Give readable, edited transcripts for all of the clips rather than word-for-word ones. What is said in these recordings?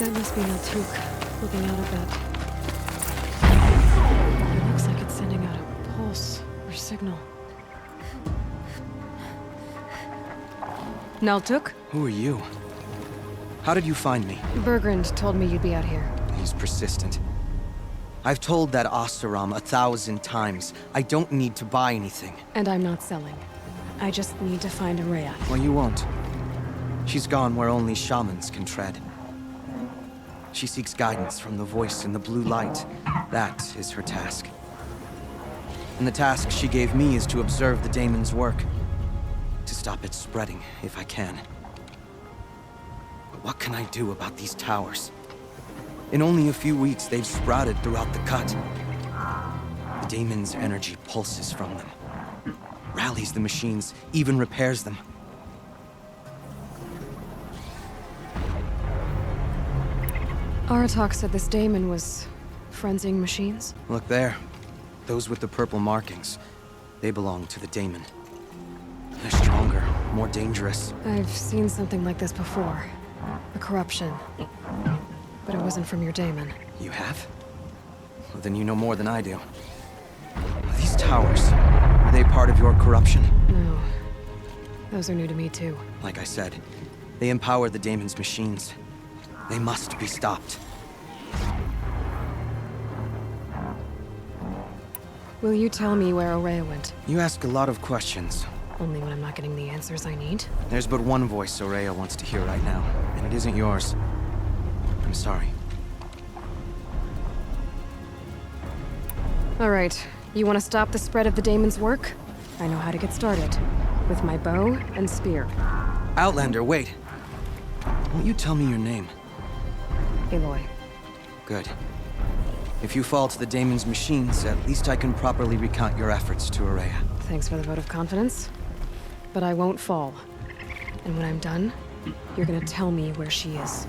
That must be Naltuk, looking out of that. It looks like it's sending out a pulse or signal. Naltuk? Who are you? How did you find me? Bergrand told me you'd be out here. He's persistent. I've told that Oseram 1,000 times. I don't need to buy anything. And I'm not selling. I just need to find Araya. Well, you won't. She's gone where only shamans can tread. She seeks guidance from the voice in the blue light. That is her task. And the task she gave me is to observe the daemon's work. To stop it spreading, if I can. But what can I do about these towers? In only a few weeks, they've sprouted throughout the cut. The daemon's energy pulses from them. Rallies the machines, even repairs them. Aratak said this daemon was frenzying machines? Look there. Those with the purple markings. They belong to the daemon. They're stronger, more dangerous. I've seen something like this before. A corruption. But it wasn't from your daemon. You have? Well, then you know more than I do. These towers, are they part of your corruption? No. Those are new to me too. Like I said, they empower the daemon's machines. They must be stopped. Will you tell me where Araya went? You ask a lot of questions. Only when I'm not getting the answers I need? There's but one voice Araya wants to hear right now, and it isn't yours. I'm sorry. Alright, you want to stop the spread of the daemon's work? I know how to get started. With my bow and spear. Outlander, wait. Won't you tell me your name? Aloy. Good. If you fall to the daemon's machines, at least I can properly recount your efforts to Araya. Thanks for the vote of confidence. But I won't fall. And when I'm done, you're gonna tell me where she is.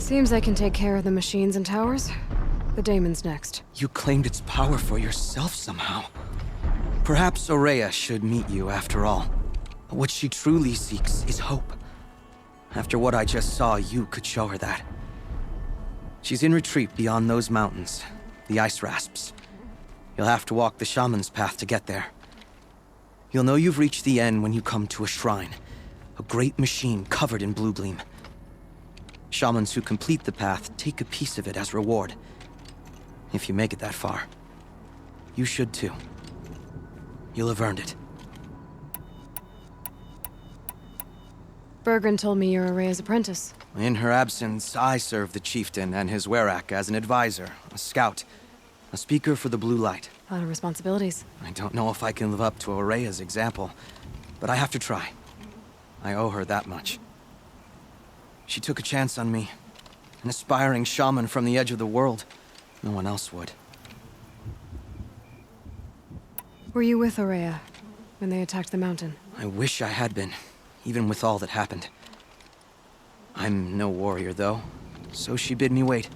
Seems I can take care of the machines and towers. The daemon's next. You claimed its power for yourself somehow. Perhaps Aurea should meet you after all. What she truly seeks is hope. After what I just saw, you could show her that. She's in retreat beyond those mountains, the ice rasps. You'll have to walk the shaman's path to get there. You'll know you've reached the end when you come to a shrine, a great machine covered in blue gleam. Shamans who complete the path take a piece of it as reward. If you make it that far, you should too. You'll have earned it. Bergren told me you're Aurea's apprentice. In her absence, I serve the chieftain and his werak as an advisor, a scout, a speaker for the blue light. A lot of responsibilities. I don't know if I can live up to Aurea's example, but I have to try. I owe her that much. She took a chance on me, an aspiring shaman from the edge of the world. No one else would. Were you with Aurea when they attacked the mountain? I wish I had been, even with all that happened. I'm no warrior, though, so she bid me wait.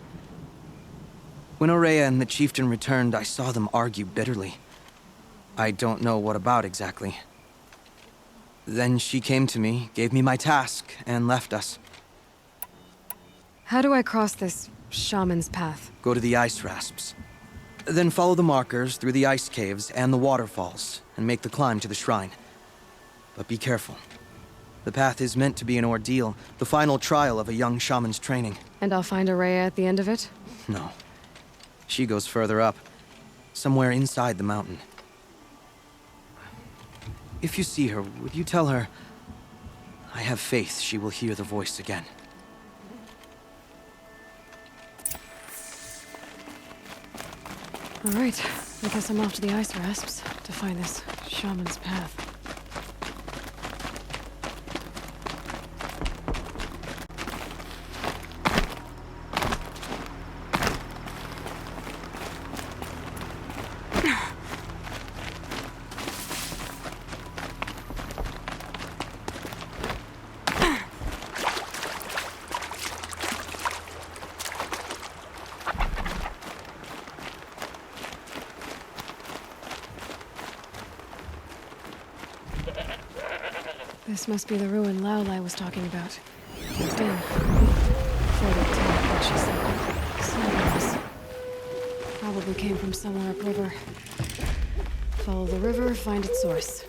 When Aurea and the chieftain returned, I saw them argue bitterly. I don't know what about exactly. Then she came to me, gave me my task, and left us. How do I cross this shaman's path? Go to the ice rasps. Then follow the markers through the ice caves and the waterfalls, and make the climb to the shrine. But be careful. The path is meant to be an ordeal, the final trial of a young shaman's training. And I'll find Aurea at the end of it? No. She goes further up, somewhere inside the mountain. If you see her, would you tell her, I have faith she will hear the voice again. All right, I guess I'm off to the ice rasps to find this shaman's path. This must be the ruin Laolai was talking about. Caved in. Further to what she said. Sliders. Probably came from somewhere upriver. Follow the river, find its source.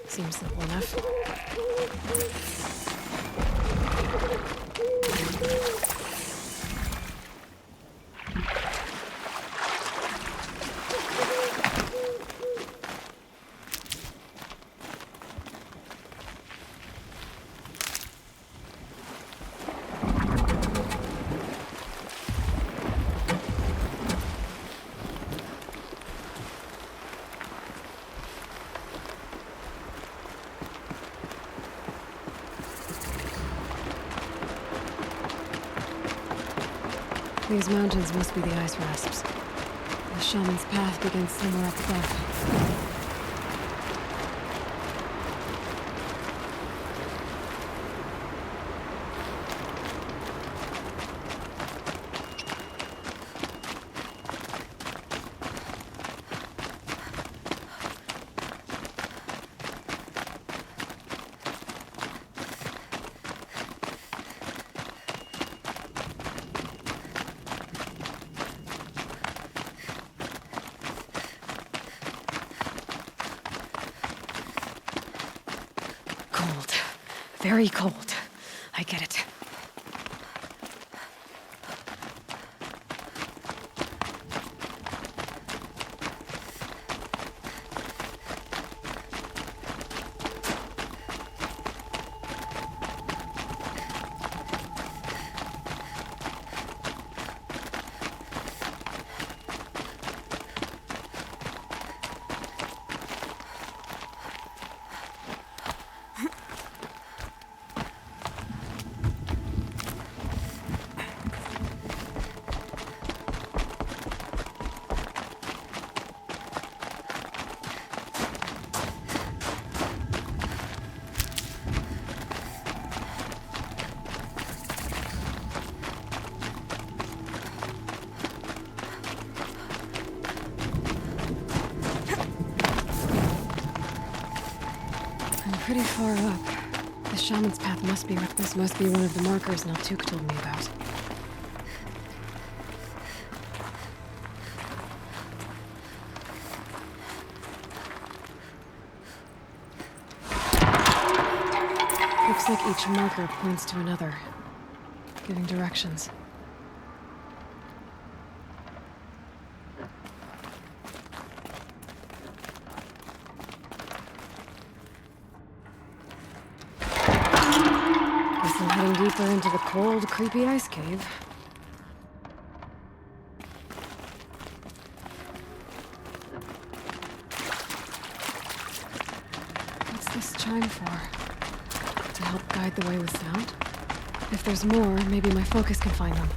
Seems simple enough. These mountains must be the ice rasps. The shaman's path begins somewhere up above. Cold. Very cold. I get it. I'm pretty far up. The shaman's path must be right. This must be one of the markers Naltuk told me about. Looks like each marker points to another, giving directions. Guess I'm heading deeper into the cold, creepy ice cave. What's this chime for? To help guide the way with sound? If there's more, maybe my focus can find them.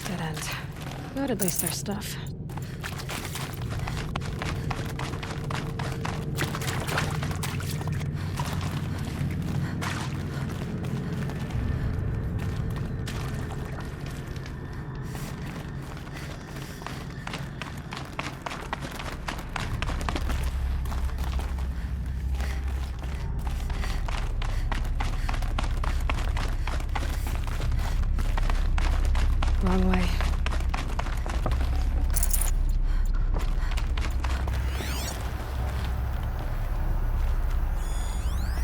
Dead end. But at least there's stuff. Wrong way.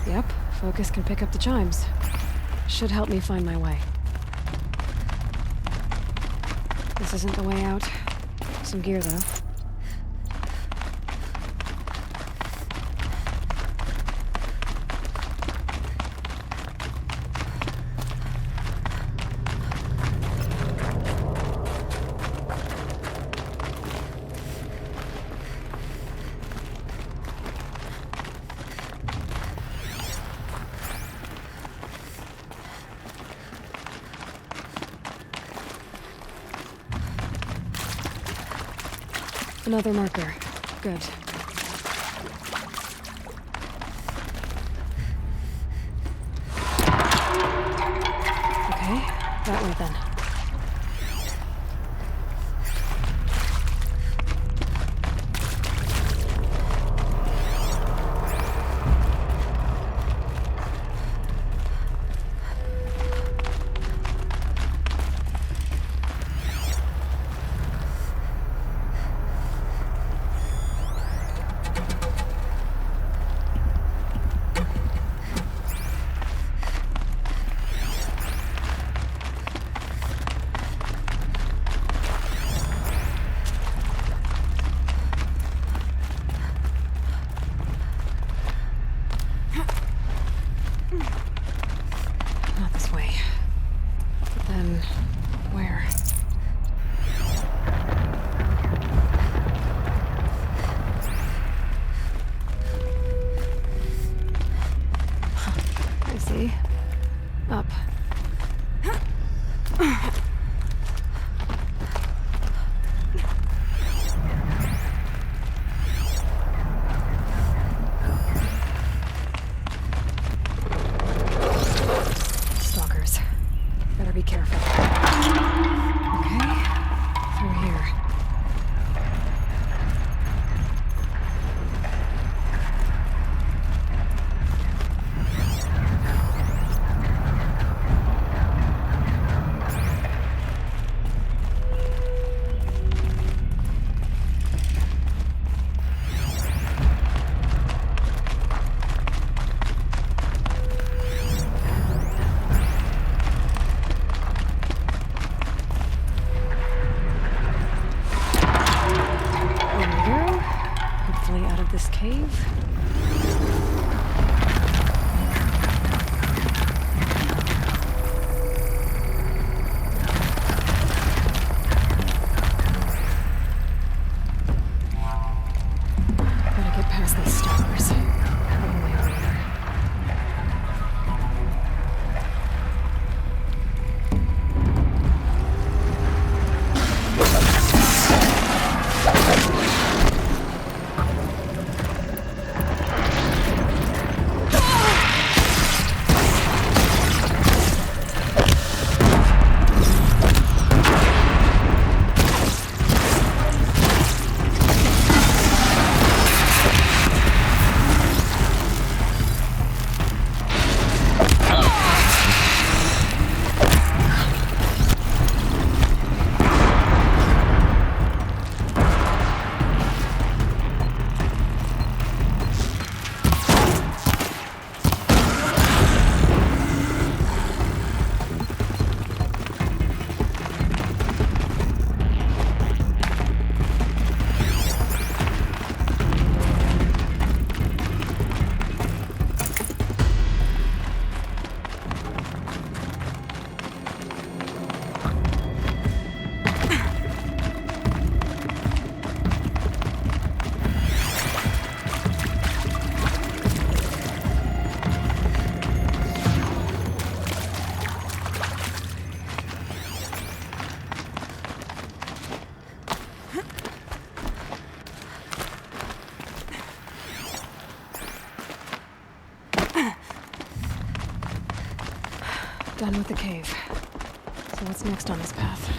Yep, focus can pick up the chimes. Should help me find my way. This isn't the way out. Some gear, though. Another marker. Good. Okay, that way then. Not this way. But then, where? I see. Up. Stalkers. Better be careful. Okay. Through here. There we go. Hopefully out of this cave. Gotta get past these stalkers. Probably over there. Done with the cave. So what's next on this path?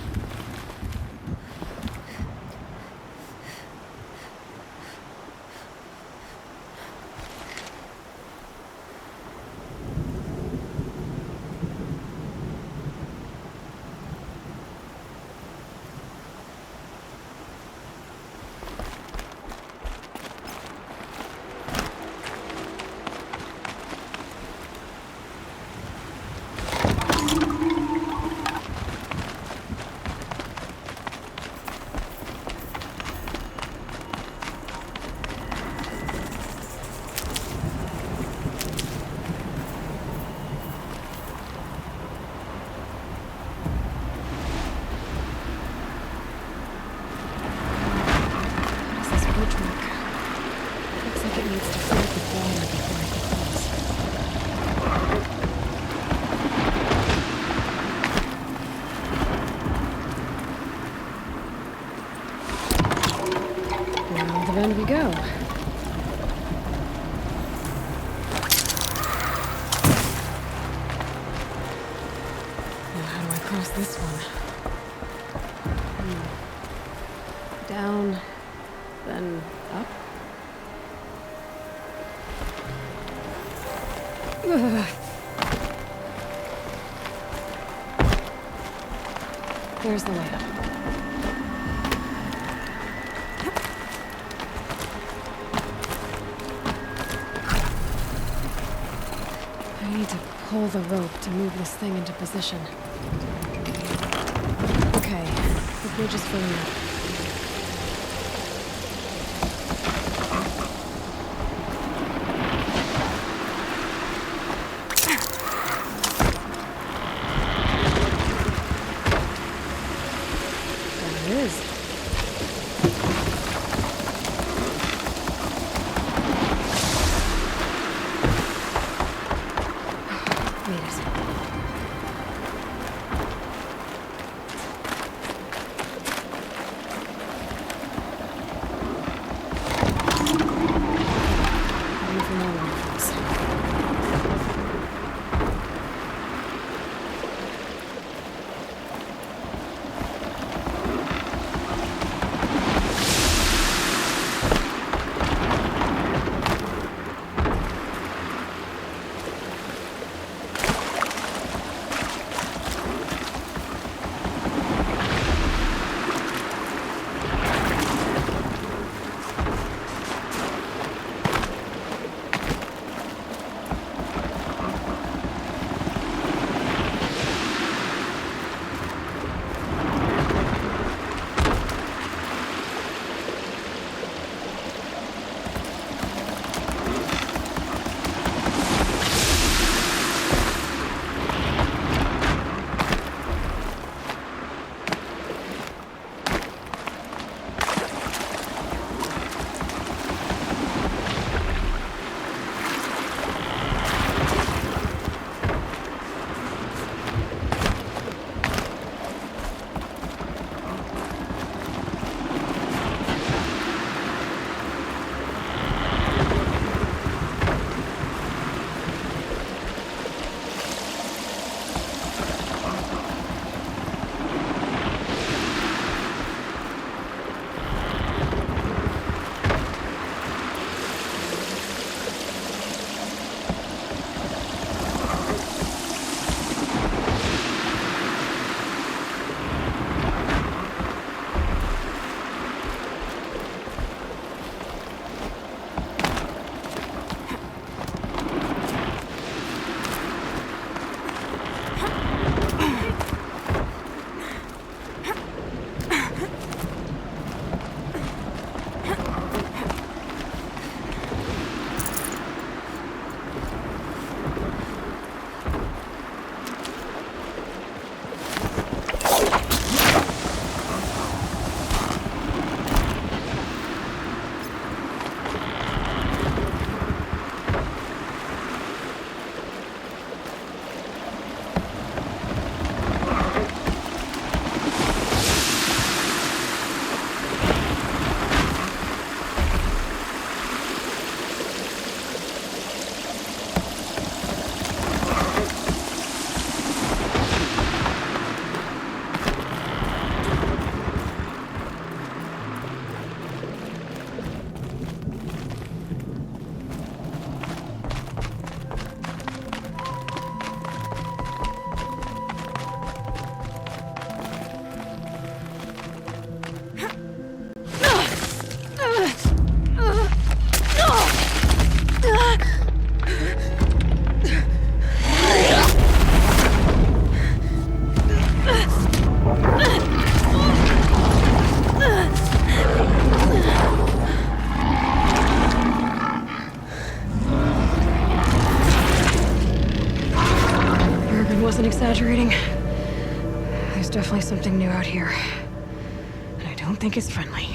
Round we go. Now how do I cross this one? Down, then up? Ugh. There's the way up. I need to pull the rope to move this thing into position. Okay, the bridge is filling up. There it is. exaggerating. There's definitely something new out here. And I don't think it's friendly.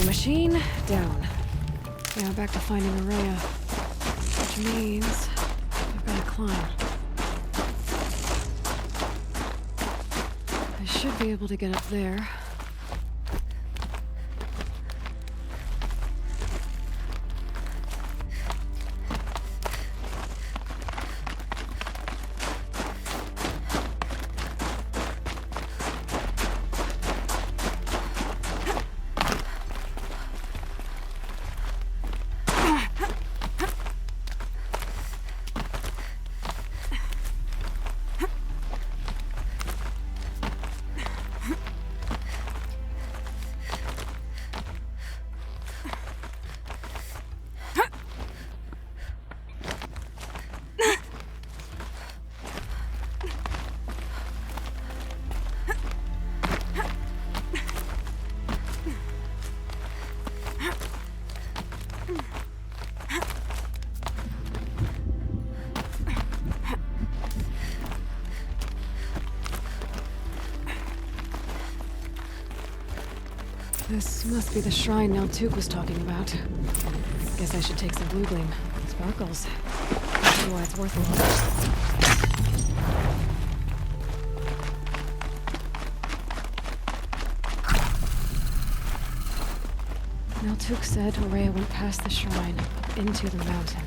Machine down. Now back to finding Araya. Which means I've got to climb. I should be able to get up there. This must be the shrine Naltuk was talking about. Guess I should take some blue gleam. Sparkles. That's why it's worth a look. Naltuk said Horea went past the shrine, into the mountain.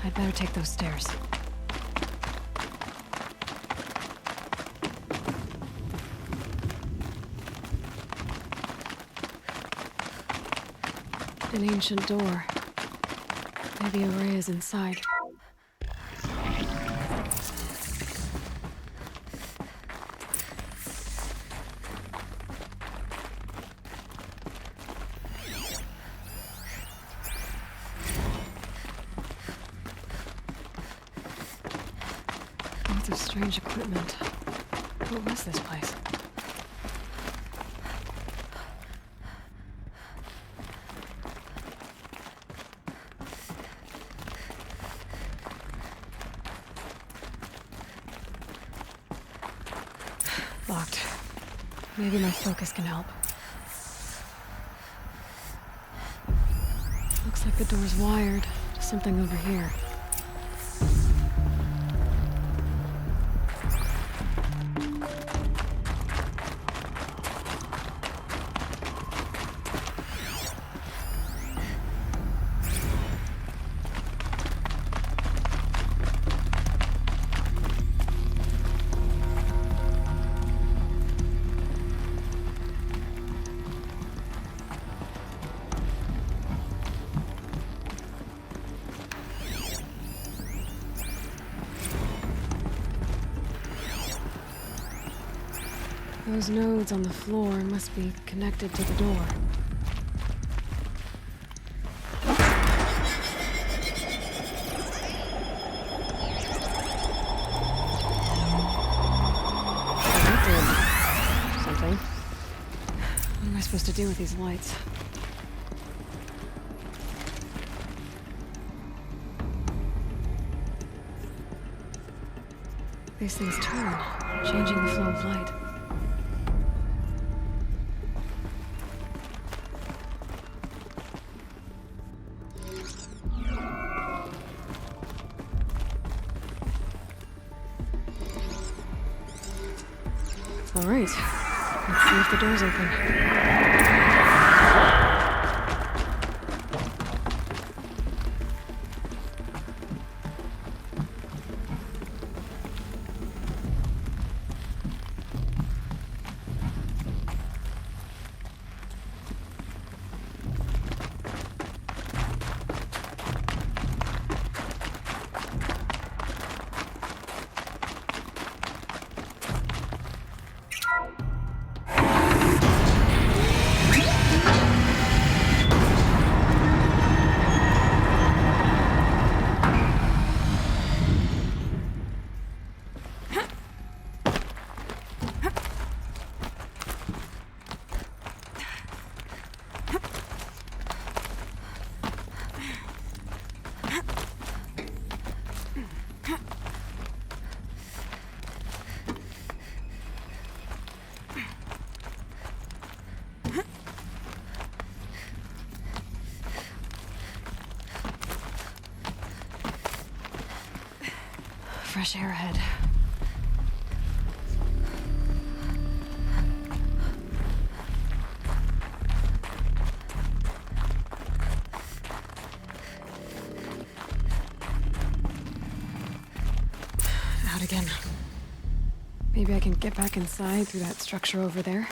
I'd better take those stairs. An ancient door. Maybe Horea's inside. Lots of strange equipment. What was this place? Locked. Maybe my focus can help. Looks like the door's wired to something over here. Those nodes on the floor must be connected to the door. That did something. What am I supposed to do with these lights? These things turn, changing the flow of light. All right, let's see if the door's open. Fresh air ahead. Out again. Maybe I can get back inside through that structure over there.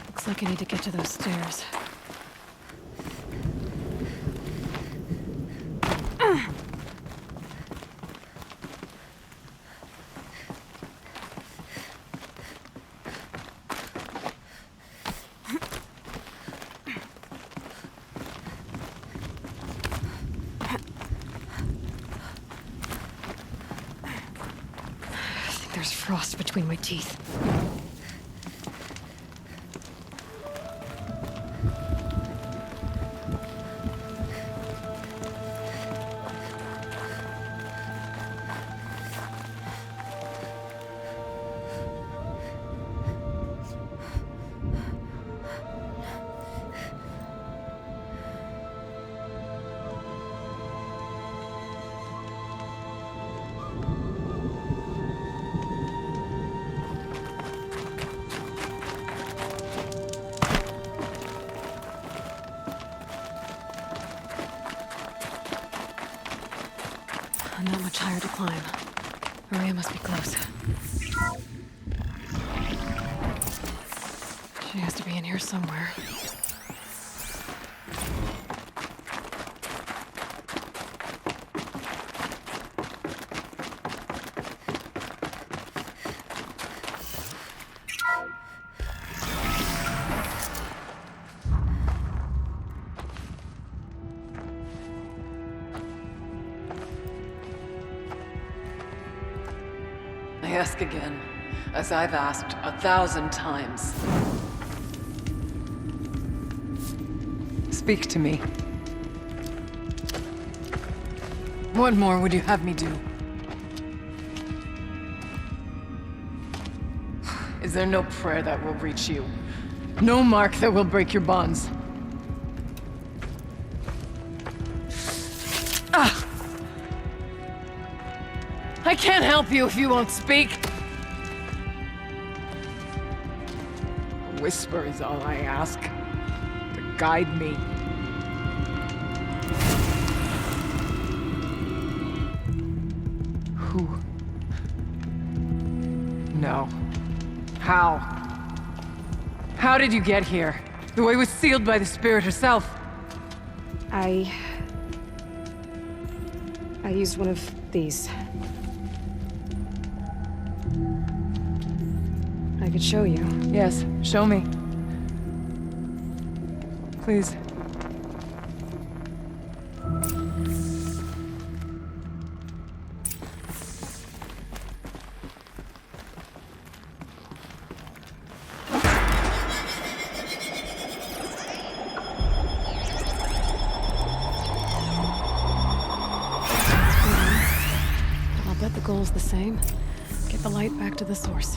Looks like I need to get to those stairs. I think there's frost between my teeth. Not much higher to climb. Maria must be close. She has to be in here somewhere. I ask again, as I've asked 1,000 times. Speak to me. What more would you have me do? Is there no prayer that will reach you? No mark that will break your bonds? Ah! I can't help you if you won't speak! A whisper is all I ask. To guide me. Who? No. How? How did you get here? The way was sealed by the spirit herself. I used one of these. I could show you. Yes, show me. Please. I'll bet the goal's the same. Get the light back to the source.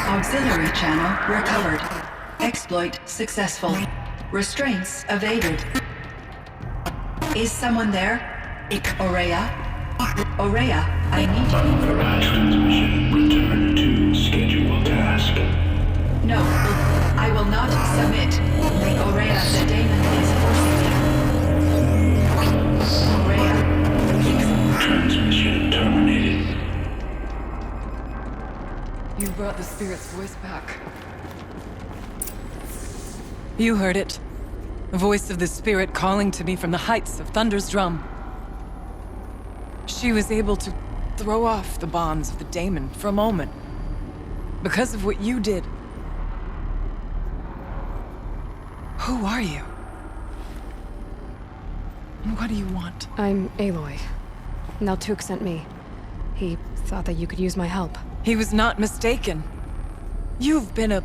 Auxiliary channel recovered. Exploit successful. Restraints evaded. Is someone there? Aurea? Aurea, I need you. Authorized transmission. Return to scheduled task. No, I will not submit. Aurea, the daemon is forcing me. Aurea. Transmission terminated. You brought the spirit's voice back. You heard it. The voice of the spirit calling to me from the heights of Thunder's drum. She was able to throw off the bonds of the daemon for a moment. Because of what you did. Who are you? And what do you want? I'm Aloy. Naltuk sent me. He thought that you could use my help. He was not mistaken. You've been a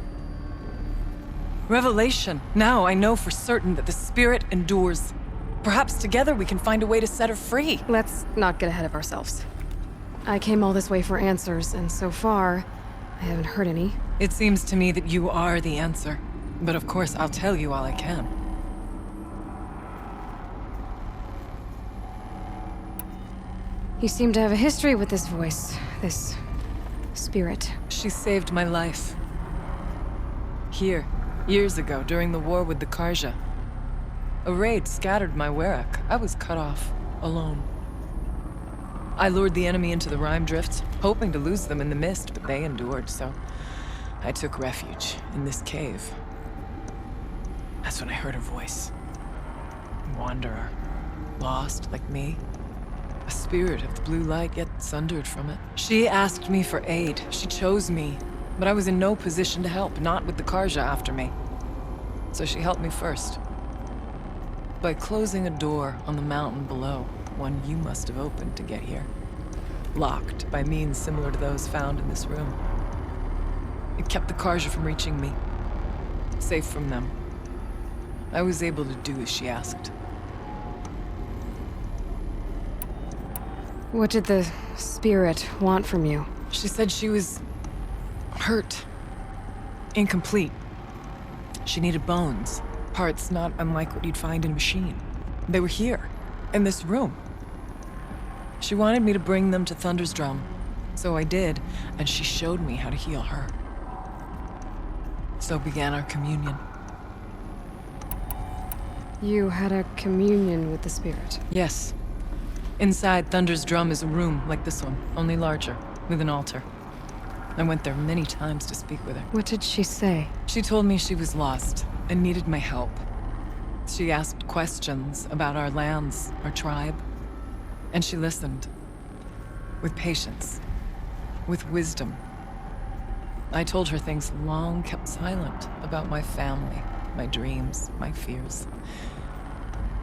revelation. Now I know for certain that the spirit endures. Perhaps together we can find a way to set her free. Let's not get ahead of ourselves. I came all this way for answers, and so far, I haven't heard any. It seems to me that you are the answer. But of course, I'll tell you all I can. You seem to have a history with this voice, this spirit. She saved my life. Here, years ago, during the war with the Karja. A raid scattered my Werak. I was cut off, alone. I lured the enemy into the Rime Drifts, hoping to lose them in the mist, but they endured, so I took refuge in this cave. That's when I heard her voice. A wanderer, lost like me. A spirit of the blue light, yet sundered from it. She asked me for aid. She chose me, but I was in no position to help, not with the Karja after me. So she helped me first. By closing a door on the mountain below, one you must have opened to get here. Locked by means similar to those found in this room. It kept the Karja from reaching me. Safe from them. I was able to do as she asked. What did the spirit want from you? She said she was hurt. Incomplete. She needed bones. Parts not unlike what you'd find in a machine. They were here, in this room. She wanted me to bring them to Thunder's drum. So I did, and she showed me how to heal her. So began our communion. You had a communion with the spirit. Yes. Inside Thunder's drum is a room like this one, only larger, with an altar. I went there many times to speak with her. What did she say? She told me she was lost and needed my help. She asked questions about our lands, our tribe, and she listened. With patience, with wisdom. I told her things long kept silent about my family, my dreams, my fears.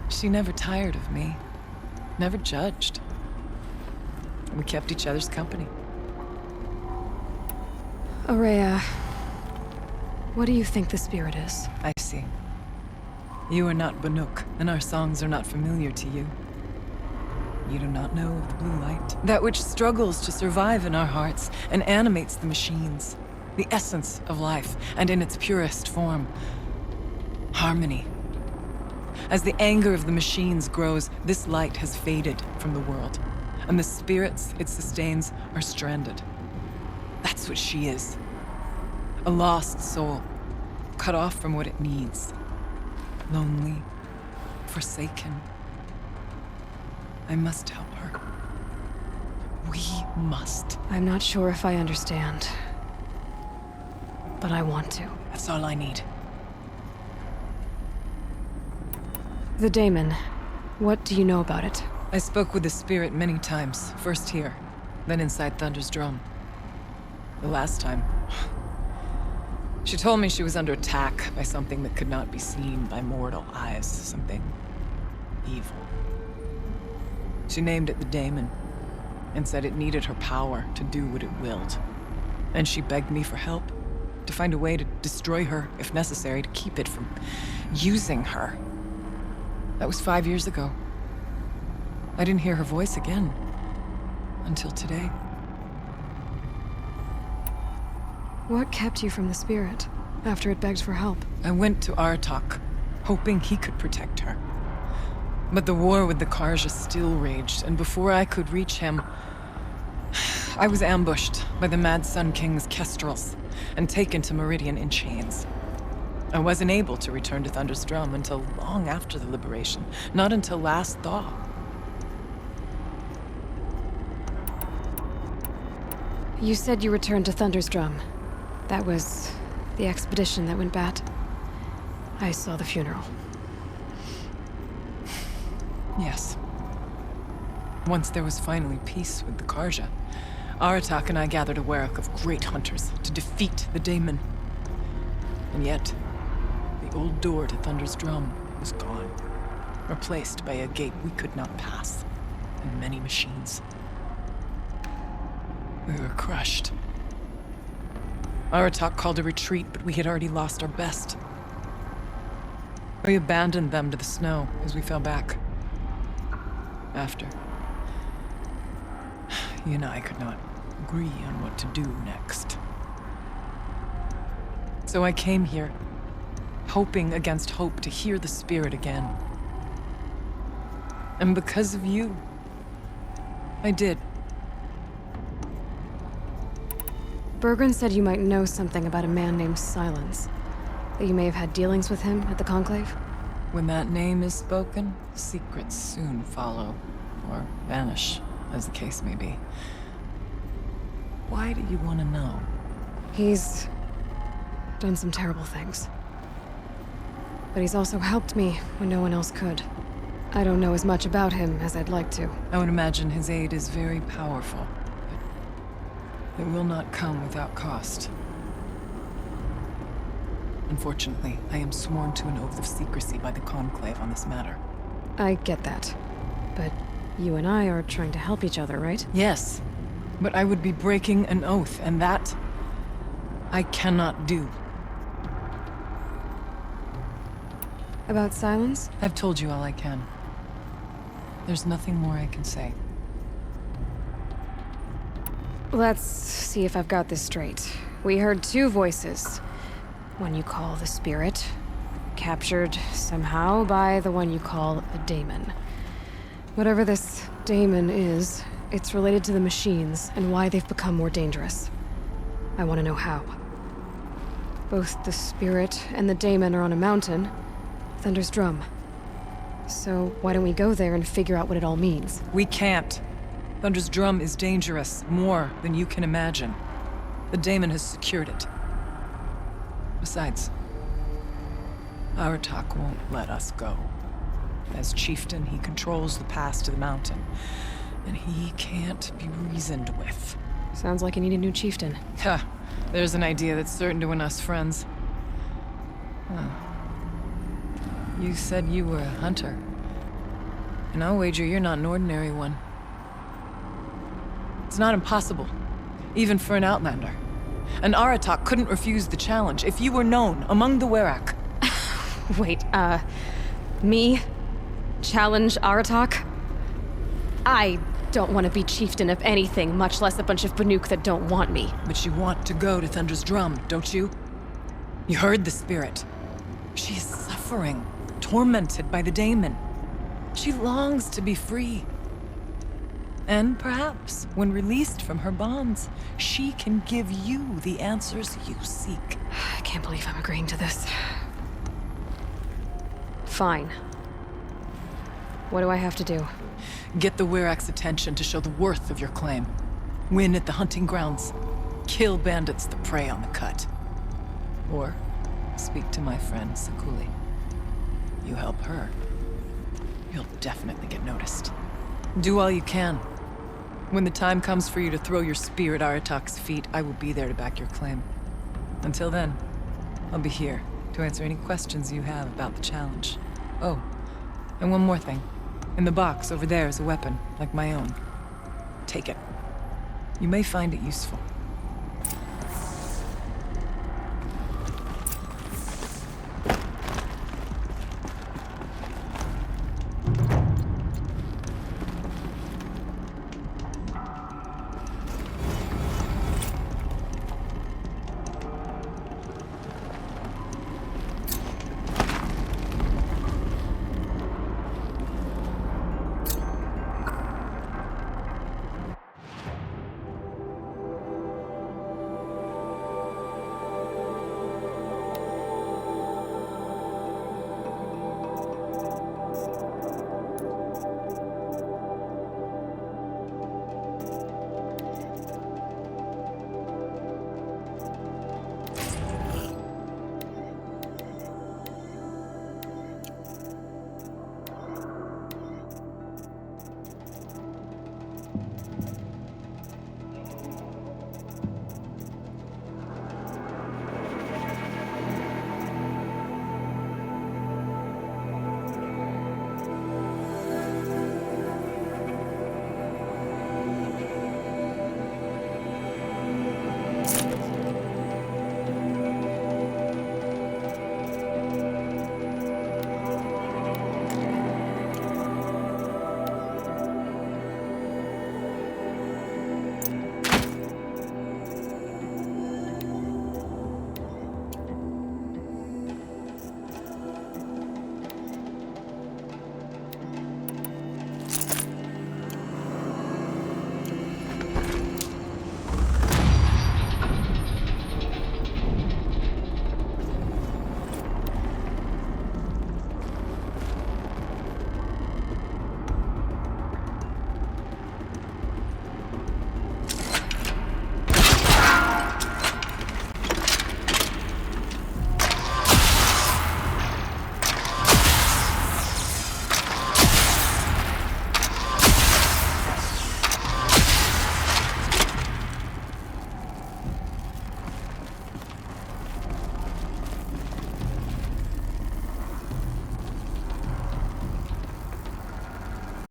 She never tired of me. Never judged. We kept each other's company. Aurea, what do you think the spirit is? I see. You are not Banuk, and our songs are not familiar to you. You do not know of the blue light. That which struggles to survive in our hearts and animates the machines. The essence of life, and in its purest form. Harmony. As the anger of the machines grows, this light has faded from the world, and the spirits it sustains are stranded. That's what she is. A lost soul, cut off from what it needs. Lonely, forsaken. I must help her. We must. I'm not sure if I understand, but I want to. That's all I need. The daemon, what do you know about it? I spoke with the spirit many times, first here, then inside Thunder's drum. The last time, she told me she was under attack by something that could not be seen by mortal eyes, something evil. She named it the daemon, and said it needed her power to do what it willed. And she begged me for help, to find a way to destroy her, if necessary, to keep it from using her. That was 5 years ago. I didn't hear her voice again. Until today. What kept you from the spirit after it begged for help? I went to Aratak, hoping he could protect her. But the war with the Karja still raged, and before I could reach him, I was ambushed by the Mad Sun King's kestrels and taken to Meridian in chains. I wasn't able to return to Thunder's Drum until long after the liberation, not until last thaw. You said you returned to Thunder's Drum. That was the expedition that went bad. I saw the funeral. Yes. Once there was finally peace with the Karja, Aratak and I gathered a werak of great hunters to defeat the daemon. And yet, the old door to Thunder's Drum was gone, replaced by a gate we could not pass, and many machines. We were crushed. Aratak called a retreat, but we had already lost our best. We abandoned them to the snow as we fell back. After, he and I could not agree on what to do next. So I came here, hoping against hope to hear the spirit again. And because of you, I did. Bergren said you might know something about a man named Silence. That you may have had dealings with him at the Conclave? When that name is spoken, secrets soon follow, or vanish, as the case may be. Why do you want to know? He's done some terrible things. But he's also helped me when no one else could. I don't know as much about him as I'd like to. I would imagine his aid is very powerful, but it will not come without cost. Unfortunately, I am sworn to an oath of secrecy by the Conclave on this matter. I get that. But you and I are trying to help each other, right? Yes, but I would be breaking an oath, and that I cannot do. About Silence? I've told you all I can. There's nothing more I can say. Let's see if I've got this straight. We heard two voices. One you call the spirit, captured somehow by the one you call a daemon. Whatever this daemon is, it's related to the machines and why they've become more dangerous. I want to know how. Both the spirit and the daemon are on a mountain, Thunder's Drum. So why don't we go there and figure out what it all means? We can't. Thunder's Drum is dangerous, more than you can imagine. The daemon has secured it. Besides, Aratak won't let us go. As chieftain, he controls the pass to the mountain, and he can't be reasoned with. Sounds like you need a new chieftain. Ha! There's an idea that's certain to win us friends. Huh. You said you were a hunter. And I'll wager you're not an ordinary one. It's not impossible, even for an outlander. And Aratak couldn't refuse the challenge if you were known among the werak. Wait, me? Challenge Aratak? I don't want to be chieftain of anything, much less a bunch of Banuk that don't want me. But you want to go to Thunder's Drum, don't you? You heard the spirit. She is suffering, tormented by the daemon. She longs to be free. And perhaps, when released from her bonds, she can give you the answers you seek. I can't believe I'm agreeing to this. Fine. What do I have to do? Get the werak's attention to show the worth of your claim. Win at the hunting grounds. Kill bandits that prey on the cut. Or speak to my friend Sakuli. You help her, you'll definitely get noticed. Do all you can. When the time comes for you to throw your spear at Aratak's feet, I will be there to back your claim. Until then, I'll be here to answer any questions you have about the challenge. Oh, and one more thing. In the box over there is a weapon, like my own. Take it. You may find it useful.